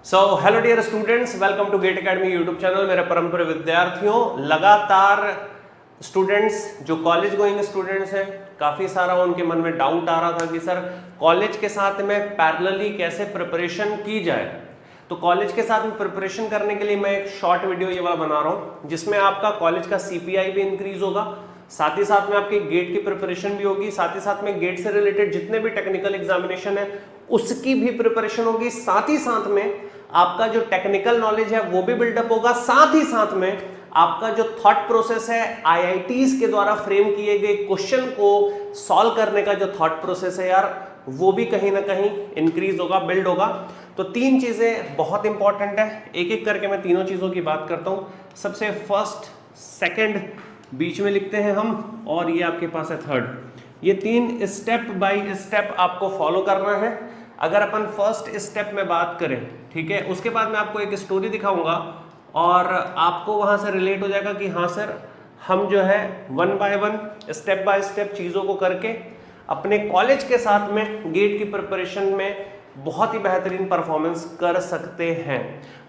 So hello dear students, welcome to GATE academy YouTube channel. मेरे परम प्रिय विद्यार्थियों, लगातार स्टूडेंट्स जो कॉलेज गोइंग स्टूडेंट्स हैं, काफ़ी सारा उनके मन में डाउट आ रहा था कि सर कॉलेज के साथ में पैरेलली कैसे प्रिपरेशन की जाए। तो कॉलेज के साथ में प्रिपरेशन करने के लिए मैं एक शॉर्ट वीडियो ये वाला बना रहा हूँ, जिसमें आपका कॉलेज का CPI भी इंक्रीज होगा, साथ ही साथ में आपकी गेट की प्रिपरेशन भी होगी, साथ ही साथ में गेट से रिलेटेड जितने भी टेक्निकल एग्जामिनेशन है उसकी भी प्रिपरेशन होगी, साथ ही साथ में आपका जो टेक्निकल नॉलेज है वो भी बिल्डअप होगा, साथ ही साथ में आपका जो थॉट प्रोसेस है IITs के द्वारा फ्रेम किए गए क्वेश्चन को सॉल्व करने का जो थॉट प्रोसेस है यार, वो भी कहीं ना कहीं इंक्रीज होगा, बिल्ड होगा। तो तीन चीजें बहुत इंपॉर्टेंट है, एक एक करके मैं तीनों चीजों की बात करता हूं। सबसे फर्स्ट, सेकंड बीच में लिखते हैं हम, और ये आपके पास है थर्ड। ये तीन स्टेप बाय स्टेप आपको फॉलो करना है। अगर अपन फर्स्ट स्टेप में बात करें, ठीक है, उसके बाद मैं आपको एक स्टोरी दिखाऊंगा और आपको वहां से रिलेट हो जाएगा कि हाँ सर, हम जो है one by one step by step चीज़ों को करके अपने कॉलेज के साथ में गेट की प्रिपरेशन में बहुत ही बेहतरीन परफॉर्मेंस कर सकते हैं।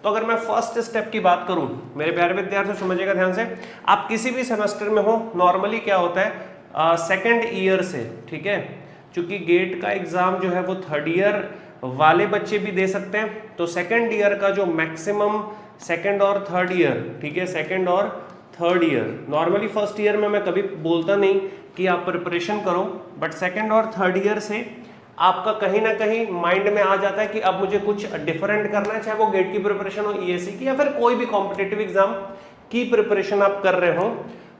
तो अगर मैं फर्स्ट स्टेप की बात करूं, मेरे प्यारे विद्यार्थियों समझिएगा ध्यान से, आप किसी भी सेमेस्टर में हो, नॉर्मली क्या होता है सेकेंड ईयर से, ठीक है, क्योंकि गेट का एग्जाम जो है वो थर्ड ईयर वाले बच्चे भी दे सकते हैं, तो सेकेंड ईयर का जो मैक्सिमम सेकेंड और थर्ड ईयर, ठीक है, सेकेंड और third year, normally first year में मैं कभी बोलता नहीं कि आप प्रिपरेशन करो, बट सेकेंड और थर्ड ईयर से आपका कहीं ना कहीं माइंड में आ जाता है कि अब मुझे कुछ डिफरेंट करना है, चाहे वो गेट की प्रिपरेशन हो, EAC की, या फिर कोई भी कॉम्पिटिटिव एग्जाम की प्रिपरेशन आप कर रहे हो।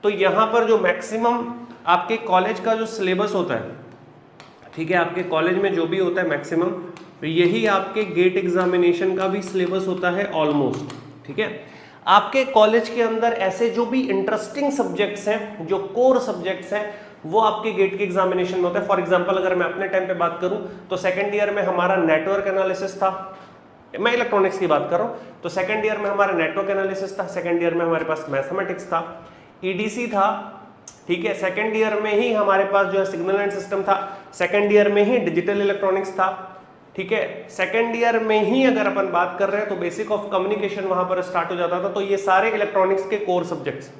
तो यहाँ पर जो मैक्सिमम आपके कॉलेज का जो सिलेबस होता है, ठीक है, आपके कॉलेज में जो भी होता है मैक्सिमम, तो यही आपके गेट एग्जामिनेशन का भी सिलेबस होता है ऑलमोस्ट, ठीक है। आपके कॉलेज के अंदर ऐसे जो भी इंटरेस्टिंग सब्जेक्ट्स हैं, जो कोर सब्जेक्ट्स हैं, वो आपके गेट के एग्जामिनेशन में होता है। फॉर एग्जांपल अगर मैं अपने टाइम पे बात करूं तो सेकंड ईयर में हमारा नेटवर्क एनालिसिस था, मैं इलेक्ट्रॉनिक्स की बात कर रहा हूं, तो सेकंड ईयर में हमारा नेटवर्क एनालिसिस था, सेकंड ईयर में हमारे पास मैथमेटिक्स था, EDC था, ठीक है, सेकंड ईयर में ही हमारे पास जो है सिग्नल एंड सिस्टम था, सेकंड ईयर में ही डिजिटल इलेक्ट्रॉनिक्स था, ठीक है, सेकंड ईयर में ही अगर अपन बात कर रहे हैं तो बेसिक ऑफ कम्युनिकेशन वहां पर स्टार्ट हो जाता था। तो ये सारे इलेक्ट्रॉनिक्स के कोर सब्जेक्ट्स,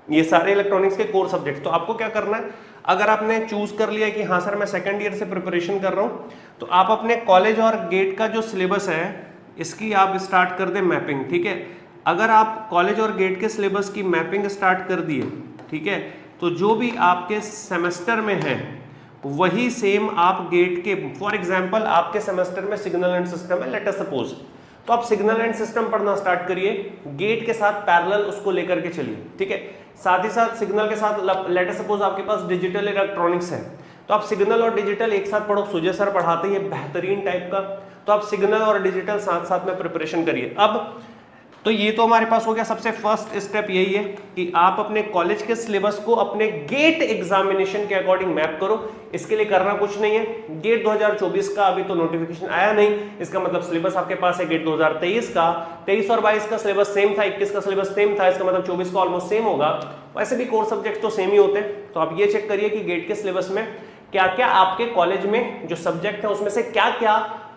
ये सारे इलेक्ट्रॉनिक्स के कोर सब्जेक्ट्स। तो आपको क्या करना है, अगर आपने चूज कर लिया कि हाँ सर मैं सेकंड ईयर से प्रिपरेशन कर रहा हूँ, तो आप अपने कॉलेज और गेट का जो सिलेबस है इसकी आप स्टार्ट कर दें मैपिंग, ठीक है। अगर आप कॉलेज और गेट के सिलेबस की मैपिंग स्टार्ट कर दिए, ठीक है, तो जो भी आपके सेमेस्टर में है वही सेम आप गेट के, फॉर एग्जांपल आपके सेमेस्टर में सिग्नल एंड सिस्टम है, लेट अस सपोज, तो आप सिग्नल एंड सिस्टम पढ़ना स्टार्ट करिए, गेट के साथ पैरेलल उसको लेकर के चलिए, ठीक है। साथ ही साथ सिग्नल के साथ लेट अस सपोज आपके पास डिजिटल इलेक्ट्रॉनिक्स है, तो आप सिग्नल और डिजिटल एक साथ पढ़ो, सुजय सर पढ़ाते हैं बेहतरीन टाइप का, तो आप सिग्नल और डिजिटल साथ साथ में प्रिपरेशन करिए। अब तो ये तो हमारे पास हो गया, सबसे फर्स्ट स्टेप यही है कि आप अपने कॉलेज के सिलेबस को अपने गेट एग्जामिनेशन के अकॉर्डिंग मैप करो। इसके लिए करना कुछ नहीं है, गेट 2024 का अभी तो नोटिफिकेशन आया नहीं, इसका मतलब सिलेबस आपके पास है गेट 2023 का, 23 और 22 का सिलेबस सेम था, 21 का सिलेबस सेम था, इसका मतलब 24 का ऑलमोस्ट सेम होगा। वैसे भी कोर सब्जेक्ट तो सेम ही होते हैं, तो आप ये चेक करिए कि गेट के सिलेबस में क्या क्या आपके कॉलेज में जो सब्जेक्ट है उसमें से क्या क्या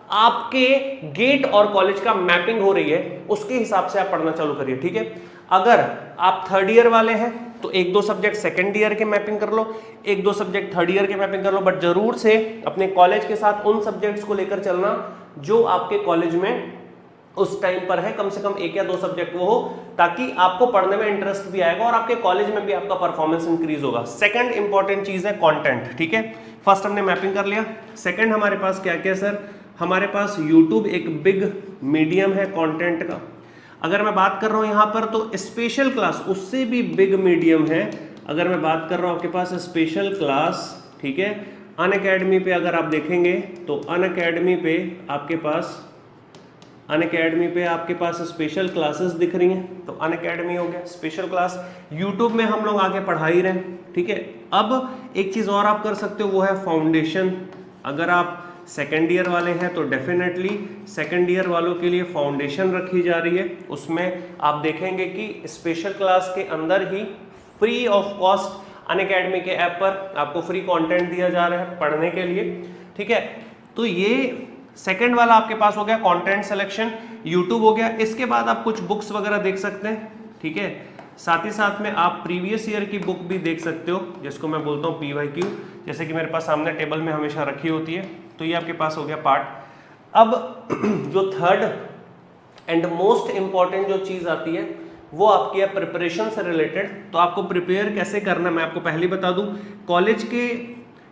आपके गेट और कॉलेज का मैपिंग हो रही है, उसके हिसाब से आप पढ़ना चालू करिए, ठीक है। अगर आप थर्ड ईयर वाले हैं तो एक दो सब्जेक्ट सेकंड ईयर के मैपिंग कर लो, एक दो सब्जेक्ट थर्ड ईयर के मैपिंग कर लो, बट जरूर से अपने कॉलेज के साथ उन सब्जेक्ट्स को लेकर चलना जो आपके कॉलेज में उस टाइम पर है, कम से कम एक या दो सब्जेक्ट वो हो, ताकि आपको पढ़ने में इंटरेस्ट भी आएगा और आपके कॉलेज में भी आपका परफॉर्मेंस इंक्रीज होगा। सेकंड इंपॉर्टेंट चीज है कंटेंट, ठीक है। फर्स्ट हमने मैपिंग कर लिया, सेकंड हमारे पास क्या क्या सर, हमारे पास YouTube एक बिग मीडियम है कंटेंट का। अगर मैं बात कर रहा हूं यहां पर तो स्पेशल क्लास उससे भी बिग मीडियम है। अगर मैं बात कर रहा हूं आपके पास स्पेशल क्लास, ठीक है, अनअकैडमी पे अगर आप देखेंगे तो अनअकैडमी पे आपके पास स्पेशल क्लासेस दिख रही हैं, तो अनअकैडमी हो गया स्पेशल क्लास। YouTube में हम लोग आगे पढ़ा ही रहे हैं, ठीक है। अब एक चीज और आप कर सकते हो, वो है फाउंडेशन। अगर आप सेकेंड ईयर वाले हैं तो डेफिनेटली सेकेंड ईयर वालों के लिए फाउंडेशन रखी जा रही है, उसमें आप देखेंगे कि स्पेशल क्लास के अंदर ही फ्री ऑफ कॉस्ट अनअकैडमी के ऐप पर आपको फ्री कंटेंट दिया जा रहा है पढ़ने के लिए, ठीक है। तो ये सेकंड वाला आपके पास हो गया कंटेंट सिलेक्शन, यूट्यूब हो गया। इसके बाद आप कुछ बुक्स वगैरह देख सकते हैं, ठीक है। साथ ही साथ में आप प्रीवियस ईयर की बुक भी देख सकते हो, जिसको मैं बोलता हूँ PYQ, जैसे कि मेरे पास सामने टेबल में हमेशा रखी होती है। तो ये आपके पास हो गया पार्ट। अब जो थर्ड एंड मोस्ट इंपॉर्टेंट जो चीज आती है वो आपकी है प्रिपरेशन से रिलेटेड। तो आपको प्रिपेयर कैसे करना मैं आपको पहले बता दूं। कॉलेज के,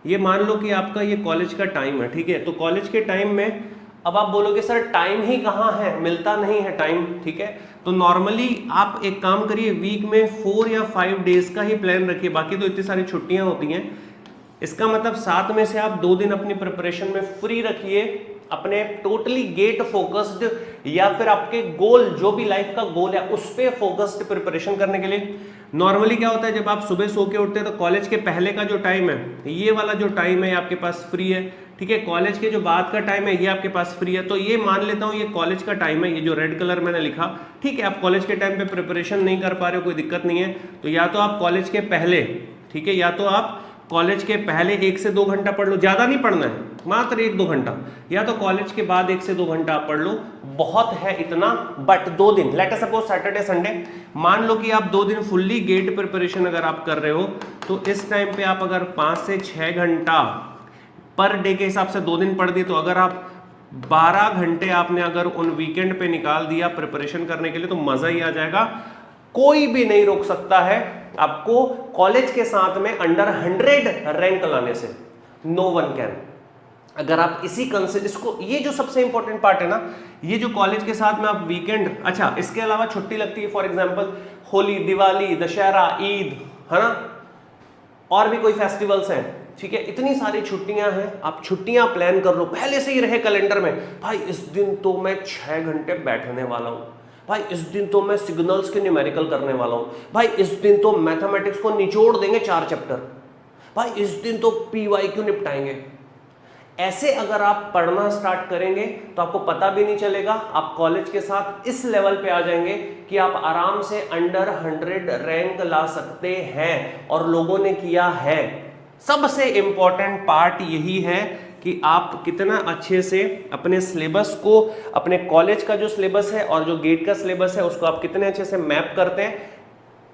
ये मान लो कि आपका ये कॉलेज का टाइम है, ठीक है। तो कॉलेज के टाइम में अब आप बोलोगे सर टाइम ही कहाँ है, मिलता नहीं है टाइम, ठीक है। तो नॉर्मली आप एक काम करिए, वीक में 4 या 5 डेज का ही प्लान रखिए, बाकी तो इतनी सारी छुट्टियां होती हैं। इसका मतलब 7 में से आप 2 दिन अपनी प्रिपरेशन में फ्री रखिए, अपने टोटली गेट फोकस्ड या फिर आपके गोल जो भी लाइफ का गोल है उस पे फोकस्ड प्रिपरेशन करने के लिए। नॉर्मली क्या होता है, जब आप सुबह सो के उठते हैं तो कॉलेज के पहले का जो टाइम है, ये वाला जो टाइम है आपके पास फ्री है, ठीक है। कॉलेज के जो बाद का टाइम है ये आपके पास फ्री है। तो ये मान लेता हूँ ये कॉलेज का टाइम है, ये जो रेड कलर मैंने लिखा, ठीक है। आप कॉलेज के टाइम पे प्रिपरेशन नहीं कर पा रहे हो, कोई दिक्कत नहीं है। तो या तो आप कॉलेज के पहले, ठीक है, या तो आप कॉलेज के पहले 1 से 2 घंटा पढ़ लो, ज्यादा नहीं पढ़ना है, मात्र 1-2 घंटा, या तो कॉलेज के बाद 1 से 2 घंटा आप पढ़ लो, बहुत है इतना। बट 2 दिन, let us suppose Saturday Sunday, मान लो कि आप 2 दिन फुल्ली गेट प्रिपरेशन अगर आप कर रहे हो, तो इस टाइम पे आप अगर 5 से 6 घंटा पर डे के हिसाब से 2 दिन पढ़ दिए, तो अगर आप 12 घंटे आपने अगर उन वीकेंड पे निकाल दिया प्रिपरेशन करने के लिए, तो मजा ही आ जाएगा। कोई भी नहीं रोक सकता है आपको कॉलेज के साथ में अंडर 100 रैंक लाने से, नो वन कैन। अगर आप इसी कंसेप्ट, इसको, ये जो सबसे इंपॉर्टेंट पार्ट है ना, ये जो कॉलेज के साथ में आप वीकेंड, अच्छा इसके अलावा छुट्टी लगती है, फॉर एग्जांपल होली, दिवाली, दशहरा, ईद, है ना, और भी कोई फेस्टिवल्स हैं, ठीक है। इतनी सारी छुट्टियां हैं, आप छुट्टियां प्लान कर लो, पहले से ही रहे कैलेंडर में, भाई इस दिन तो मैं 6 घंटे बैठने वाला हूं, भाई इस दिन तो मैं सिग्नल्स के न्यूमेरिकल करने वाला हूं, भाई इस दिन तो मैथमेटिक्स को निचोड़ देंगे 4 चैप्टर, भाई इस दिन तो PYQ निपटाएंगे। ऐसे अगर आप पढ़ना स्टार्ट करेंगे तो आपको पता भी नहीं चलेगा, आप कॉलेज के साथ इस लेवल पे आ जाएंगे कि आप आराम से अंडर 100 रैंक ला सकते हैं, और लोगों ने किया है। सबसे इंपॉर्टेंट पार्ट यही है कि आप कितना अच्छे से अपने सिलेबस को, अपने कॉलेज का जो सिलेबस है और जो गेट का सिलेबस है उसको आप कितने अच्छे से मैप करते हैं,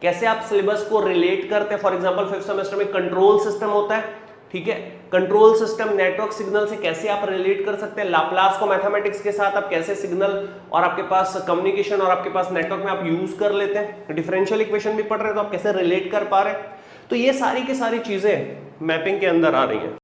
कैसे आप सिलेबस को रिलेट करते हैं। फॉर एग्जांपल 5th सेमेस्टर में कंट्रोल सिस्टम होता है, ठीक है। कंट्रोल सिस्टम नेटवर्क सिग्नल से कैसे आप रिलेट कर सकते हैं, लाप्लास को मैथमेटिक्स के साथ आप कैसे सिग्नल और आपके पास कम्युनिकेशन और आपके पास नेटवर्क में आप यूज कर लेते हैं। डिफरेंशियल इक्वेशन भी पढ़ रहे हैं तो आप कैसे रिलेट कर पा रहे हैं। तो ये सारी की सारी चीजें मैपिंग के अंदर आ रही हैं।